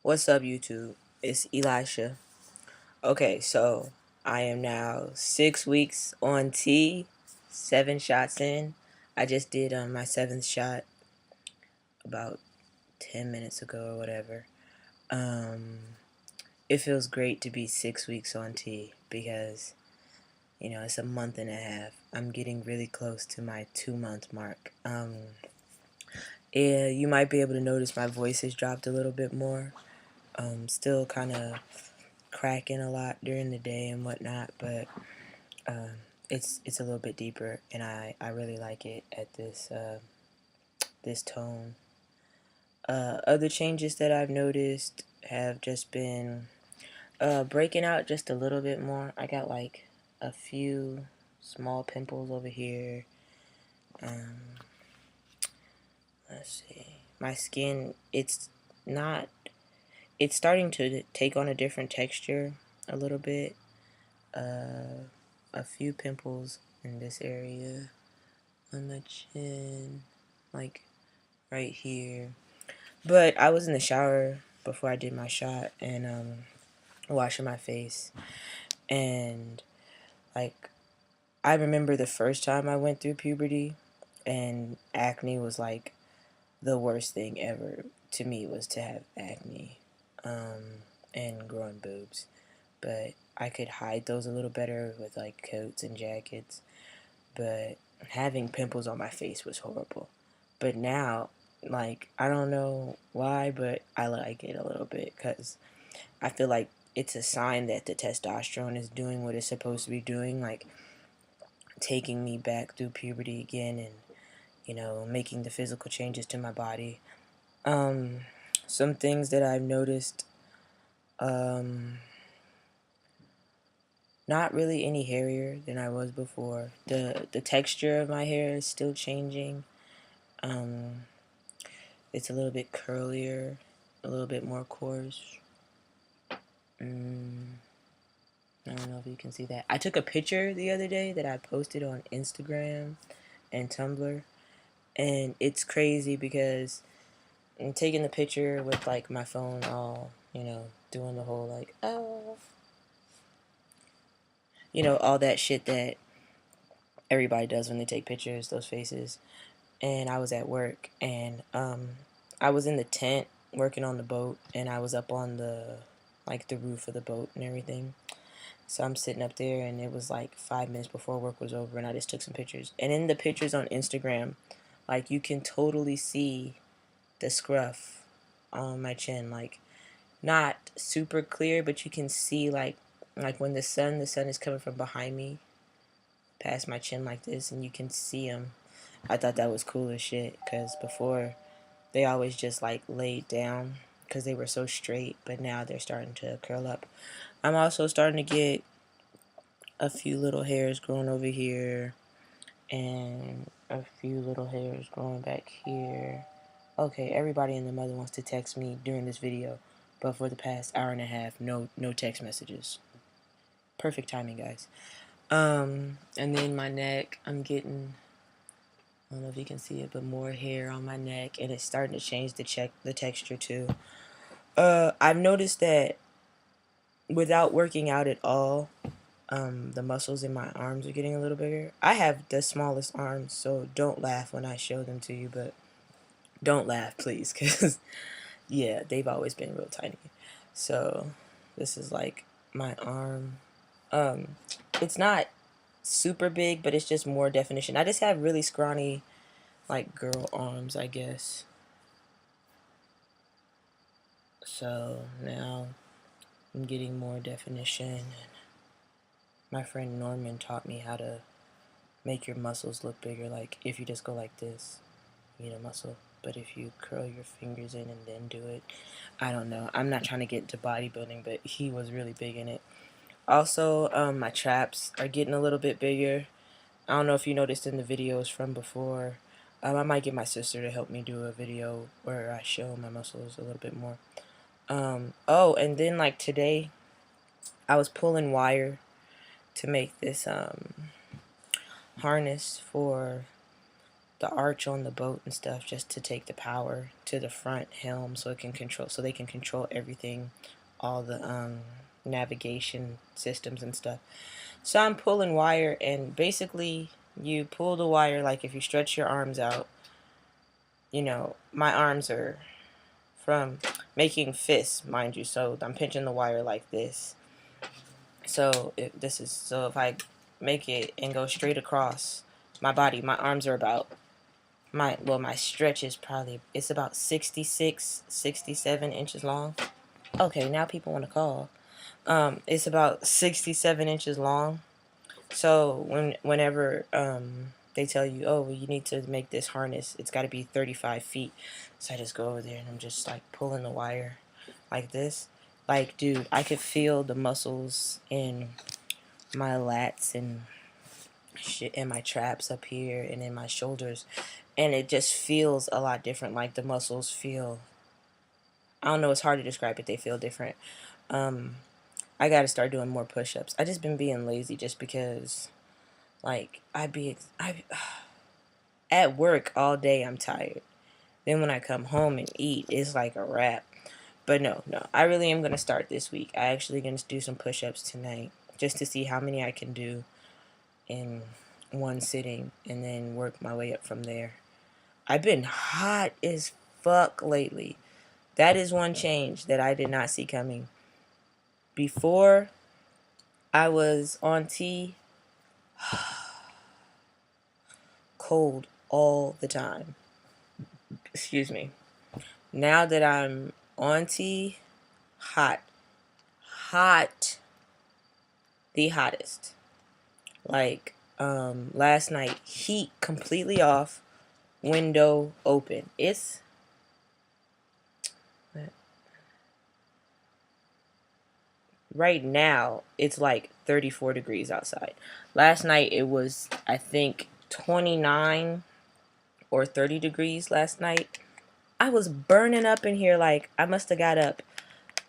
What's up, YouTube? It's Elisha. Okay, so I am now 6 weeks on T, 7 shots in. I just did my seventh shot about 10 minutes ago or whatever. Um, it feels great to be 6 weeks on T because it's a month and a half. I'm getting really close to my 2 month mark. Yeah, you might be able to notice my voice has dropped a little bit more. Still kind of cracking a lot during the day and whatnot, but um, it's a little bit deeper, and I really like it at this tone. Other changes that I've noticed have just been breaking out just a little bit more. I got like a few small pimples over here. Um, let's see. My skin, not, it's starting to take on a different texture a little bit. A few pimples in this area on my chin, like right here. But I was in the shower before I did my shot and washing my face, and like I remember the first time I went through puberty, and acne was like the worst thing ever to me, was to have acne and growing boobs. But I could hide those a little better with like coats and jackets. But having pimples on my face was horrible. But now, like, I don't know why, but I like it a little bit because I feel like it's a sign that the testosterone is doing what it's supposed to be doing, like taking me back through puberty again and, making the physical changes to my body. Um, some things that I've noticed, um, not really any hairier than I was before. The texture of my hair is still changing. Um, it's a little bit curlier, a little bit more coarse. I don't know if you can see that. I took a picture the other day that I posted on Instagram and Tumblr, and it's crazy because I'm taking the picture with like my phone all, doing the whole like, oh, all that shit that everybody does when they take pictures, those faces. And I was at work, and I was in the tent working on the boat, and I was up on the roof of the boat and everything. So I'm sitting up there, and it was like 5 minutes before work was over, and I just took some pictures. And in the pictures on Instagram, like, you can totally see the scruff on my chin, like not super clear, but you can see like when the sun is coming from behind me past my chin like this, and you can see them. I thought that was cool as shit, because before they always just like laid down because they were so straight, but now they're starting to curl up. I'm also starting to get a few little hairs growing over here and a few little hairs growing back here. Okay, everybody and their mother wants to text me during this video, but for the past hour and a half, no text messages. Perfect timing, guys. And then my neck, I'm getting, I don't know if you can see it, but more hair on my neck, and it's starting to change the texture too. I've noticed that without working out at all, the muscles in my arms are getting a little bigger. I have the smallest arms, so don't laugh when I show them to you, but don't laugh, please, because, yeah, they've always been real tiny. So, this is like my arm. Um, it's not super big, but it's just more definition. I just have really scrawny, like, girl arms, I guess. So, now I'm getting more definition, and my friend Norman taught me how to make your muscles look bigger. Like, if you just go like this, you get a muscle. But if you curl your fingers in and then do it, I don't know. I'm not trying to get into bodybuilding, but he was really big in it. Also, my traps are getting a little bit bigger. I don't know if you noticed in the videos from before. I might get my sister to help me do a video where I show my muscles a little bit more. Oh, and then like today, I was pulling wire to make this harness for the arch on the boat and stuff, just to take the power to the front helm so they can control everything, all the navigation systems and stuff. So I'm pulling wire, and basically you pull the wire like if you stretch your arms out. You know, my arms are from making fists, mind you, so I'm pinching the wire like this. So if I make it and go straight across my body, my arms are about my stretch is probably, it's about 66, 67 inches long. Okay, now people want to call. It's about 67 inches long. So whenever they tell you, oh, well, you need to make this harness, it's got to be 35 feet. So I just go over there and I'm just like pulling the wire like this. Like, dude, I could feel the muscles in my lats and shit, and my traps up here and in my shoulders, and it just feels a lot different. Like the muscles feel, I don't know, it's hard to describe it. They feel different. I got to start doing more push-ups. I just been being lazy just because, like, I at work all day. I'm tired. Then when I come home and eat, it's like a wrap. But no, I really am gonna start this week. I actually gonna do some push-ups tonight just to see how many I can do in one sitting, and then work my way up from there. I've been hot as fuck lately. That is one change that I did not see coming. Before, I was on tea, cold all the time. Excuse me. Now that I'm on tea, hot. Hot. The hottest. Like, last night, heat completely off, window open. It's right now, it's like 34 degrees outside. Last night it was, I think, 29 or 30 degrees last night. I was burning up in here. Like, I must have got up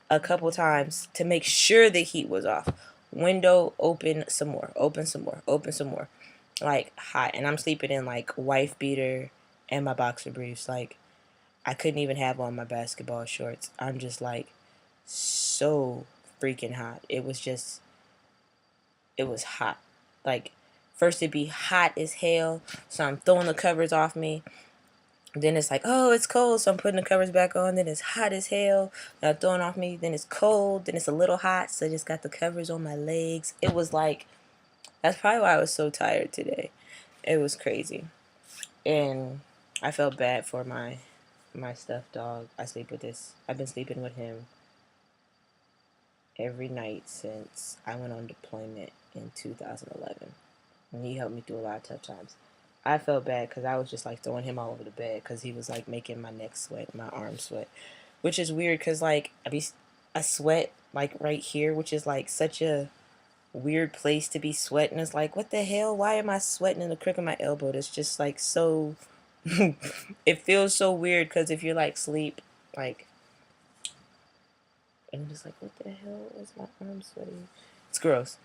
a couple times to make sure the heat was off. Window open some more, open some more, open some more. Like, hot. And I'm sleeping in like wife beater and my boxer briefs. Like, I couldn't even have on my basketball shorts. I'm just like so freaking hot. It was hot. Like, first it'd be hot as hell, so I'm throwing the covers off me. Then it's like, oh, it's cold, so I'm putting the covers back on. Then it's hot as hell, I'm throwing off me. Then it's cold, then it's a little hot, so I just got the covers on my legs. It was like, that's probably why I was so tired today. It was crazy. And I felt bad for my stuffed dog. I've been sleeping with him every night since I went on deployment in 2011. And he helped me through a lot of tough times. I felt bad because I was just like throwing him all over the bed because he was like making my neck sweat, my arms sweat, which is weird because like I sweat like right here, which is like such a weird place to be sweating. It's like, what the hell? Why am I sweating in the crook of my elbow? It's just like so. It feels so weird because if you're like sleep, like, and I'm just like, what the hell is my arm sweating? It's gross.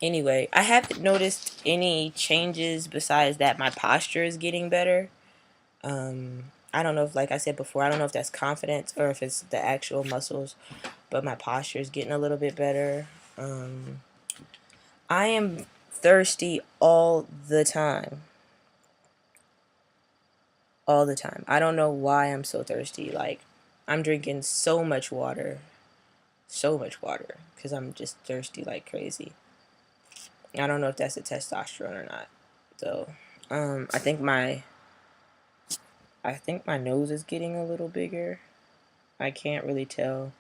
Anyway, I haven't noticed any changes besides that my posture is getting better. I don't know if, like I said before, I don't know if that's confidence or if it's the actual muscles, but my posture is getting a little bit better. I am thirsty all the time. All the time. I don't know why I'm so thirsty. Like, I'm drinking so much water. So much water. Because I'm just thirsty like crazy. I don't know if that's a testosterone or not. So, I think my nose is getting a little bigger. I can't really tell.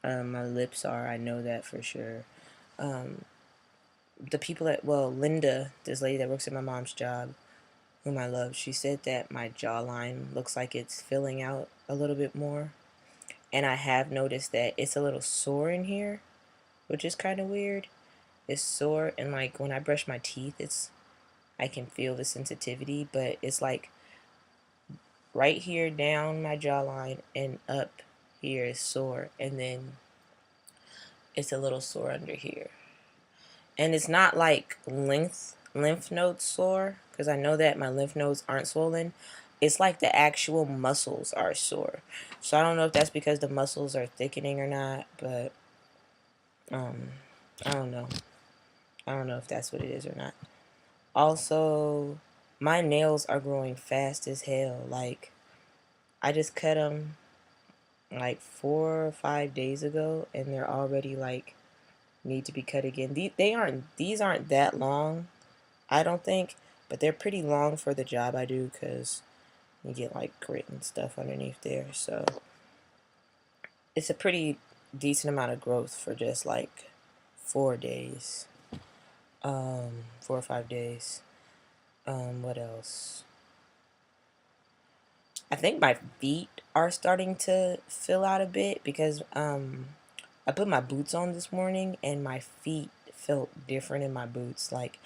My lips are. I know that for sure. The people Linda, this lady that works at my mom's job, whom I love, she said that my jawline looks like it's filling out a little bit more. And I have noticed that it's a little sore in here, which is kind of weird. It's sore, and like when I brush my teeth, I can feel the sensitivity, but it's like right here down my jawline and up here is sore, and then it's a little sore under here. And it's not like length lymph nodes sore, because I know that my lymph nodes aren't swollen. It's like the actual muscles are sore. So I don't know if that's because the muscles are thickening or not, but I don't know. I don't know if that's what it is or not. Also, my nails are growing fast as hell. Like, I just cut them like 4 or 5 days ago, and they're already like need to be cut again. These aren't that long, I don't think, but they're pretty long for the job I do because you get like grit and stuff underneath there. So it's a pretty decent amount of growth for just like 4 days, 4 or 5 days. What else? I think my feet are starting to fill out a bit because I put my boots on this morning and my feet felt different in my boots. Like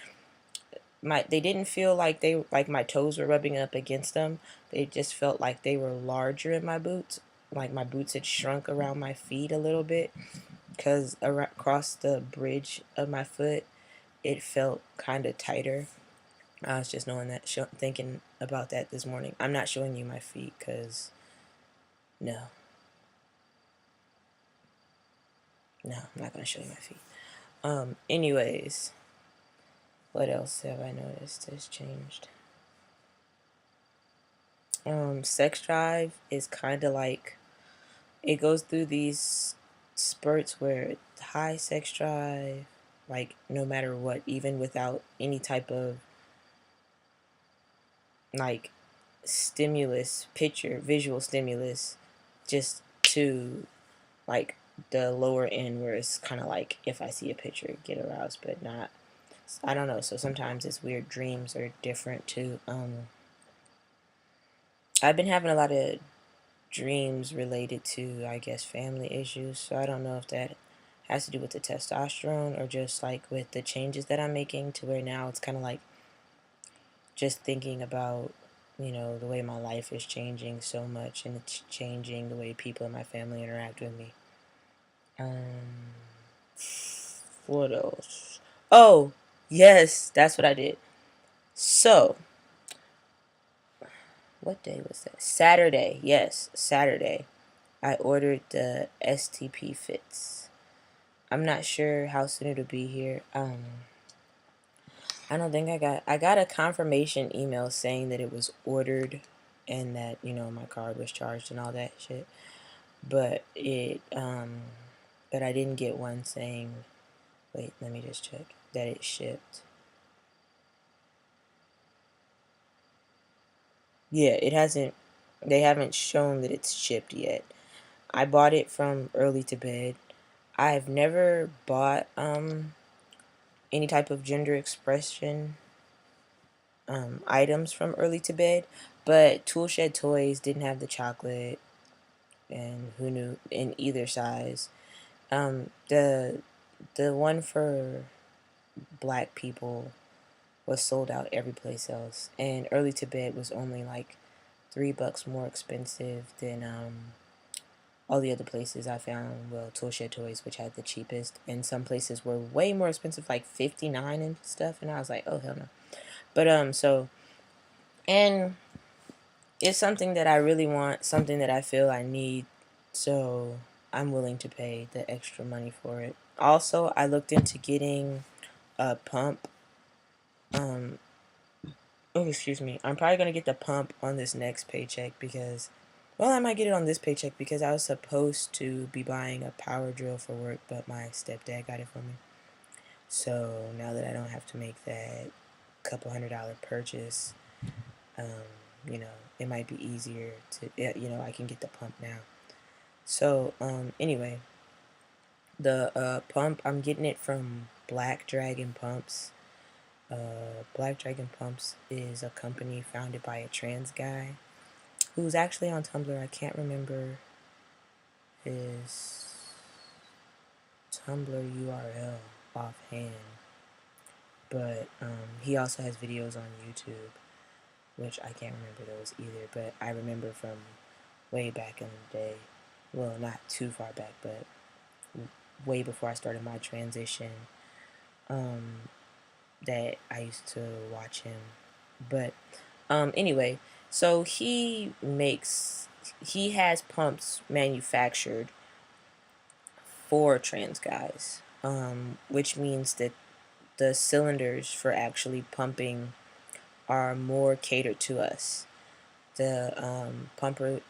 they didn't feel like my toes were rubbing up against them. They just felt like they were larger in my boots. Like my boots had shrunk around my feet a little bit because across the bridge of my foot it felt kind of tighter. I was just thinking about that this morning. I'm not showing you my feet because no, no, I'm not gonna show you my feet. Anyways, what else have I noticed has changed? Sex drive is kind of like, it goes through these spurts where it's high sex drive, like no matter what, even without any type of like visual stimulus, just to like the lower end where it's kind of like if I see a picture, get aroused, but not. I don't know. So sometimes it's weird. Dreams are different too. I've been having a lot of dreams related to, I guess, family issues. So I don't know if that has to do with the testosterone or just like with the changes that I'm making to where now it's kind of like just thinking about, the way my life is changing so much and it's changing the way people in my family interact with me. What else? Oh, yes, that's what I did. So, what day was that? Saturday. Yes, Saturday. I ordered the STP fits. I'm not sure how soon it'll be here. I don't think I got a confirmation email saying that it was ordered and that, my card was charged and all that shit. But but I didn't get one saying, wait, let me just check, that it shipped. Yeah, they haven't shown that it's shipped yet. I bought it from Early to Bed. I've never bought any type of gender expression items from Early to Bed, but Toolshed Toys didn't have the chocolate, and who knew, in either size. The one for black people was sold out every place else, and Early to Bed was only like $3 more expensive than all the other places I found. Well, Toolshed Toys, which had the cheapest, and some places were way more expensive, like 59 and stuff, and I was like, oh hell no. But and it's something that I really want, something that I feel I need, so I'm willing to pay the extra money for it. Also, I looked into getting a pump. Oh, excuse me. I'm probably gonna get the pump on this next paycheck because, well, I might get it on this paycheck because I was supposed to be buying a power drill for work, but my stepdad got it for me. So now that I don't have to make that couple $100 purchase, um, it might be easier to, I can get the pump now. So, anyway, the pump, I'm getting it from Black Dragon Pumps. Black Dragon Pumps is a company founded by a trans guy who's actually on Tumblr. I can't remember his Tumblr URL offhand, but he also has videos on YouTube, which I can't remember those either, but I remember from way back in the day. Well, not too far back, but way before I started my transition. that I used to watch him. But anyway, so he has pumps manufactured for trans guys, which means that the cylinders for actually pumping are more catered to us. The pumper,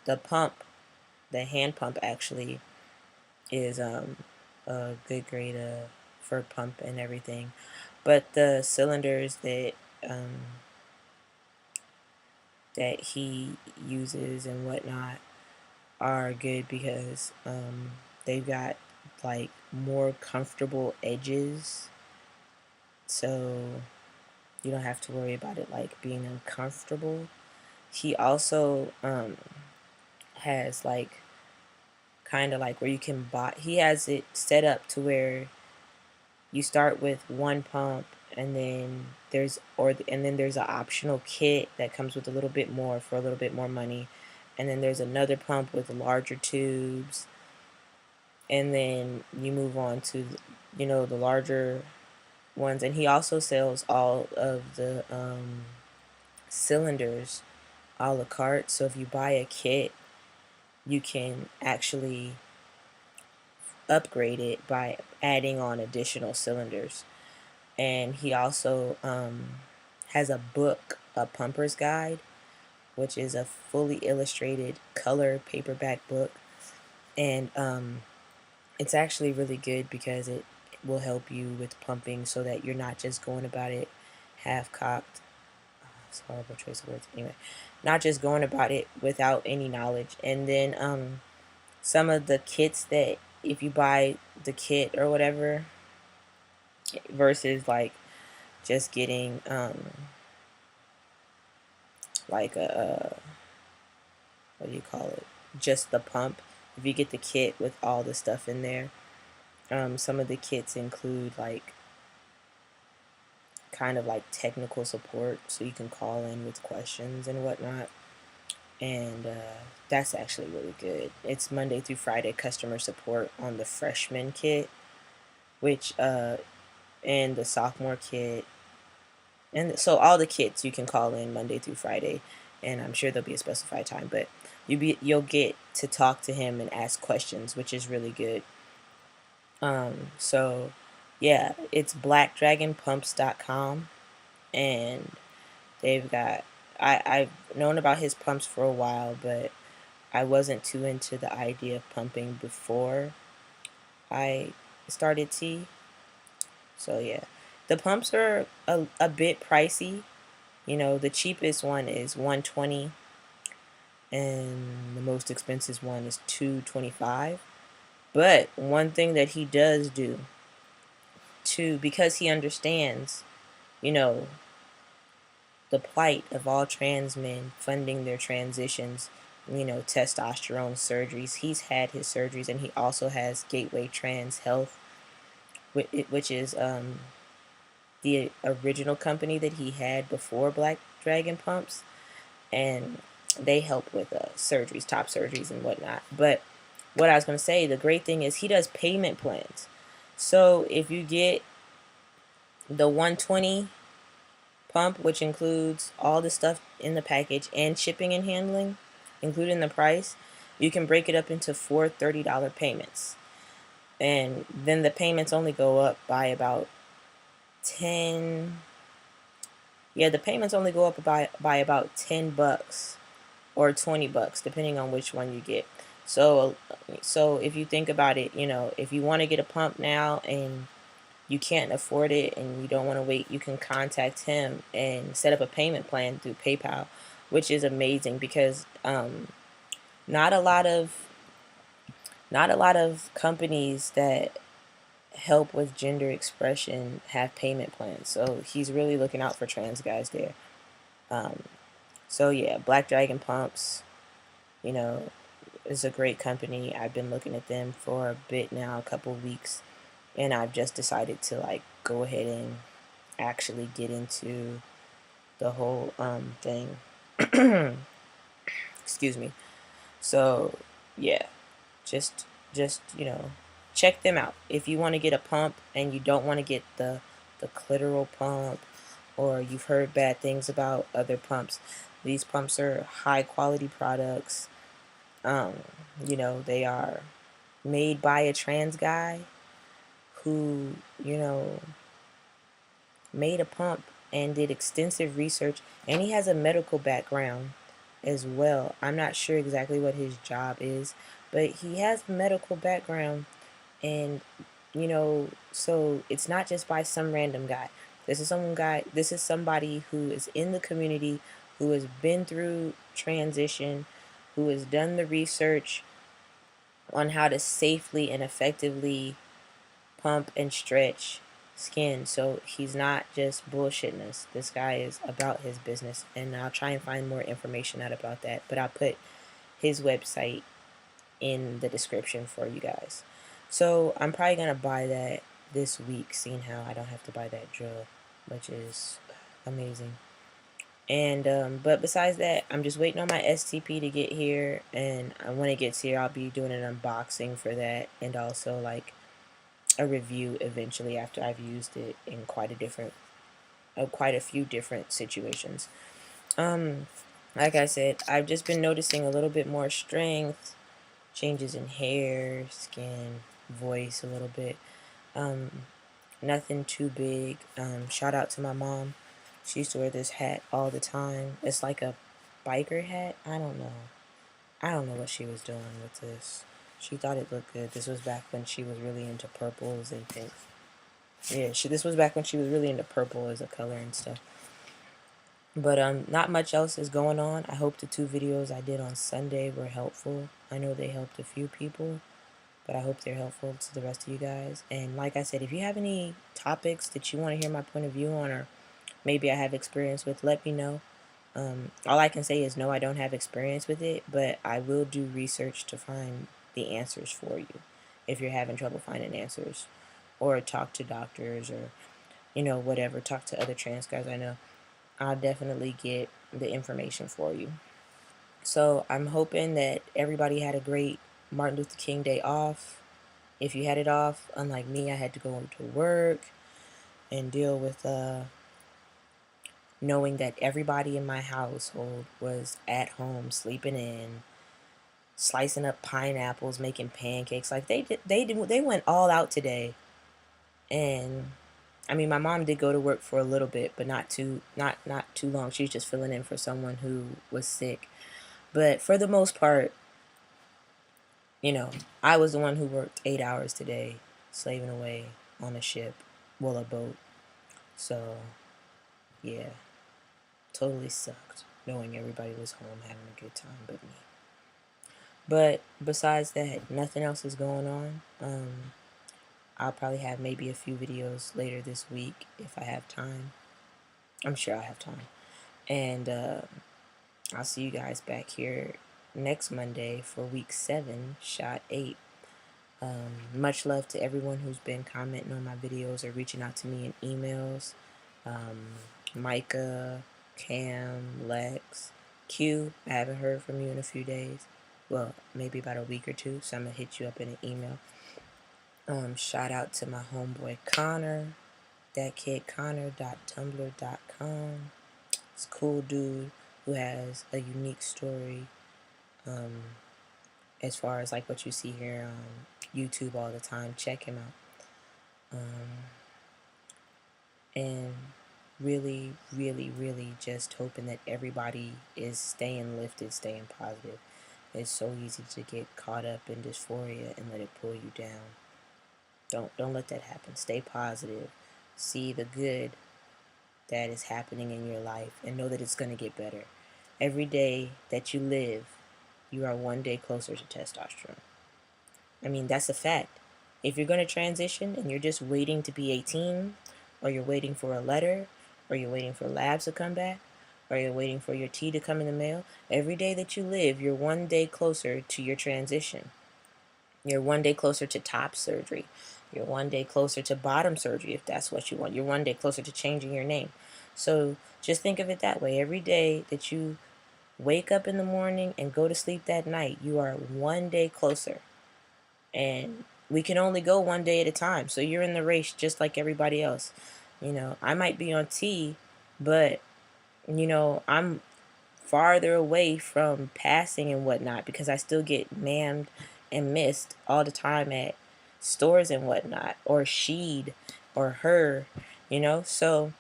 the pump, the hand pump actually is a good grade for pump and everything, but the cylinders um, that he uses and whatnot are good because they've got like more comfortable edges, so you don't have to worry about it like being uncomfortable. He also has like kind of like where you can buy. He has it set up to where you start with one pump, and then there's an optional kit that comes with a little bit more for a little bit more money, and then there's another pump with larger tubes, and then you move on to the larger ones. And he also sells all of the cylinders a la carte. So if you buy a kit, you can actually upgrade it by adding on additional cylinders. And he also has a book, a pumper's guide, which is a fully illustrated color paperback book. And it's actually really good because it will help you with pumping so that you're not just going about it half cocked. It's a horrible choice of words. Anyway, not just going about it without any knowledge. And then some of the kits that if you buy the kit or whatever versus like just getting like a what do you call it? Just the pump. If you get the kit with all the stuff in there, some of the kits include like kind of like technical support, so you can call in with questions and whatnot. And that's actually really good. It's Monday through Friday customer support on the freshman kit, which and the sophomore kit, and so all the kits you can call in Monday through Friday, and I'm sure there'll be a specified time, but you'll get to talk to him and ask questions, which is really good. So yeah, it's blackdragonpumps.com, and they've got I've known about his pumps for a while, but I wasn't too into the idea of pumping before I started tea. So yeah, the pumps are a bit pricey. The cheapest one is 120, and the most expensive one is 225. But one thing that he does do too, because he understands, you know, the plight of all trans men funding their transitions, testosterone surgeries. He's had his surgeries, and he also has Gateway Trans Health, which is the original company that he had before Black Dragon Pumps, and they help with surgeries, top surgeries, and whatnot. But what I was going to say, the great thing is he does payment plans. So if you get the 120 pump, which includes all the stuff in the package and shipping and handling, including the price, you can break it up into four $30 payments. And then the payments only go up by about 10. Yeah, the payments only go up by about $10 or $20, depending on which one you get. So if you think about it, if you want to get a pump now and you can't afford it and you don't want to wait, you can contact him and set up a payment plan through PayPal, which is amazing because not a lot of companies that help with gender expression have payment plans. So he's really looking out for trans guys there. So yeah, Black Dragon Pumps, is a great company. I've been looking at them for a bit now, a couple weeks, and I've just decided to like go ahead and actually get into the whole thing. Excuse me. So yeah, just check them out. If you want to get a pump and you don't want to get the the clitoral pump, or you've heard bad things about other pumps. These pumps are high quality products. Um, they are made by a trans guy who, made a pump and did extensive research, and he has a medical background as well. I'm not sure exactly what his job is, but he has a medical background, and so it's not just by some random guy. This is somebody who is in the community, who has been through transition, who has done the research on how to safely and effectively pump and stretch skin. So he's not just bullshitting us. This guy is about his business, and I'll try and find more information out about that, but I'll put his website in the description for you guys. So I'm probably gonna buy that this week, seeing how I don't have to buy that drug, which is amazing. And but besides that, I'm just waiting on my STP to get here, and when it gets here, I'll be doing an unboxing for that, and also like a review eventually after I've used it in quite a few different situations. Like I said, I've just been noticing a little bit more strength, changes in hair, skin, voice a little bit. Nothing too big. Shout out to my mom. She used to wear this hat all the time. It's like a biker hat. I don't know. I don't know what she was doing with this. She thought it looked good. This was back when she was really into purples and pinks. Yeah, this was back when she was really into purple as a color and stuff. But not much else is going on. I hope the 2 videos I did on Sunday were helpful. I know they helped a few people, but I hope they're helpful to the rest of you guys. And like I said, if you have any topics that you want to hear my point of view on, or maybe I have experience with, let me know. All I can say is no, I don't have experience with it, but I will do research to find the answers for you if you're having trouble finding answers, or talk to doctors, or whatever, talk to other trans guys I know. I'll definitely get the information for you. So I'm hoping that everybody had a great Martin Luther King Day off. If you had it off, unlike me, I had to go to work and deal with knowing that everybody in my household was at home sleeping in, slicing up pineapples, making pancakes. Like they went all out today. And I mean, my mom did go to work for a little bit, but not too long. She was just filling in for someone who was sick. But for the most part, I was the one who worked 8 hours today, slaving away on a ship, well, a boat. So, yeah, totally sucked knowing everybody was home having a good time but me. But besides that, nothing else is going on. I'll probably have maybe a few videos later this week if I have time. I'm sure I'll have time. And I'll see you guys back here next Monday for week 7, shot 8. Much love to everyone who's been commenting on my videos or reaching out to me in emails. Micah, Cam, Lex, Q, I haven't heard from you in a few days. Well, maybe about a week or two, so I'm going to hit you up in an email. Shout out to my homeboy Connor, thatkidconnor.tumblr.com. It's a cool dude who has a unique story, as far as like what you see here on YouTube all the time. Check him out. And really, really, really just hoping that everybody is staying lifted, staying positive. It's so easy to get caught up in dysphoria and let it pull you down. Don't let that happen. Stay positive. See the good that is happening in your life and know that it's going to get better. Every day that you live, you are one day closer to testosterone. I mean, that's a fact. If you're going to transition and you're just waiting to be 18, or you're waiting for a letter, or you're waiting for labs to come back, or you're waiting for your tea to come in the mail, every day that you live, you're one day closer to your transition. You're one day closer to top surgery. You're one day closer to bottom surgery if that's what you want. You're one day closer to changing your name. So just think of it that way. Every day that you wake up in the morning and go to sleep that night, you are one day closer. And we can only go one day at a time. So you're in the race just like everybody else. You know, I might be on T, but I'm farther away from passing and whatnot because I still get mammed and missed all the time at stores and whatnot, or she'd or her, So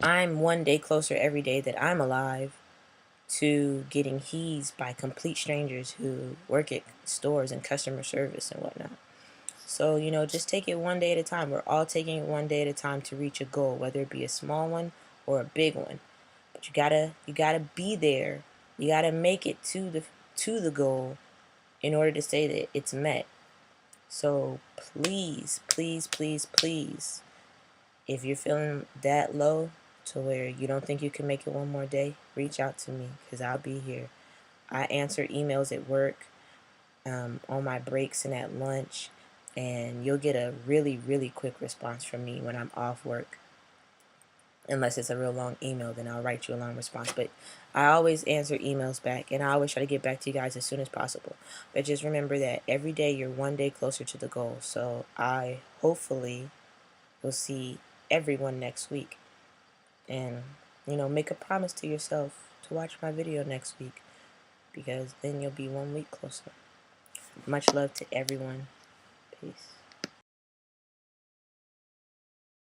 I'm one day closer every day that I'm alive to getting he's by complete strangers who work at stores and customer service and whatnot. So, just take it one day at a time. We're all taking it one day at a time to reach a goal, whether it be a small one or a big one. But you gotta be there. You gotta make it to the goal in order to say that it's met. So please, please, please, please, if you're feeling that low to where you don't think you can make it one more day, reach out to me because I'll be here. I answer emails at work, on my breaks and at lunch, and you'll get a really, really quick response from me when I'm off work. Unless it's a real long email, then I'll write you a long response. But I always answer emails back, and I always try to get back to you guys as soon as possible. But just remember that every day you're one day closer to the goal. So I hopefully will see everyone next week. And, make a promise to yourself to watch my video next week, because then you'll be 1 week closer. Much love to everyone. Peace.